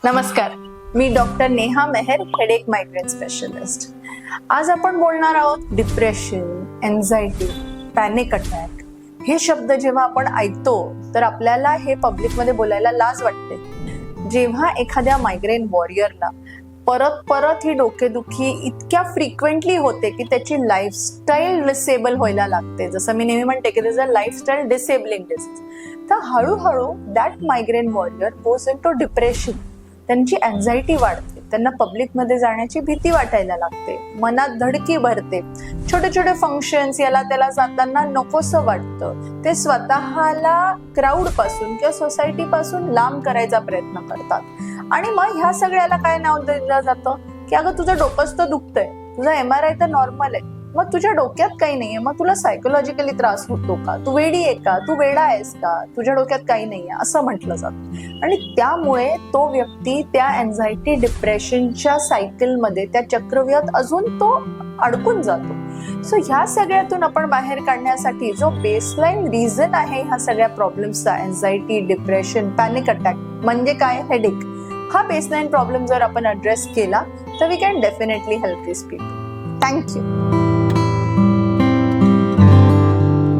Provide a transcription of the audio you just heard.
नमस्कार, मी doctor Neha Mehar, headache migraine specialist. आज आपण बोलणार आहोत डिप्रेशन, एन्झायटी, पॅनिक अटॅक. हे शब्द जेव्हा आपण ऐकतो तर आपल्याला हे पब्लिकमध्ये बोलायला लाज वाटते. जेव्हा एखाद्या मायग्रेन वॉरियरला परत परत ही डोकेदुखी इतक्या फ्रिक्वेंटली होते की त्याची लाईफस्टाईल डिसेबल व्हायला लागते, जसं मी नेहमी म्हणते की this a lifestyle disabling disease, तर हळूहळू that migraine warrior goes into depression. त्यांची एन्झायटी वाढते, त्यांना पब्लिकमध्ये जाण्याची भीती वाटायला लागते, मनात धडकी भरते, छोटे छोटे फंक्शन्स याला त्याला जाताना नकोसं वाटतं, ते स्वतःला क्राऊड पासून किंवा सोसायटी पासून लांब करायचा प्रयत्न करतात. आणि मग ह्या सगळ्याला काय नाव दिलं जातं की अगं तुझं डोकंच तर दुखतंय, तुझा MRI तर नॉर्मल आहे, मग तुझ्या डोक्यात काही नाहीये, मग तुला सायकोलॉजिकली त्रास होतो का, तू वेडी आहे का, तू वेडा आहेस का, तुझ्या डोक्यात काही नाहीये असं म्हटलं जातं. आणि त्यामुळे तो व्यक्ती त्या एन्झायटी डिप्रेशनच्या सायकलमध्ये, त्या चक्रव्यूहात अजून तो अडकून जातो. सो ह्या सगळ्यातून आपण बाहेर काढण्यासाठी जो बेसलाईन रिझन आहे ह्या सगळ्या प्रॉब्लेम्सचा, एन्झायटी, डिप्रेशन, पॅनिक अटॅक म्हणजे काय, हेडेक, हा बेसलाईन प्रॉब्लेम जर आपण अड्रेस केला तर we can definitely help this people. Thank you.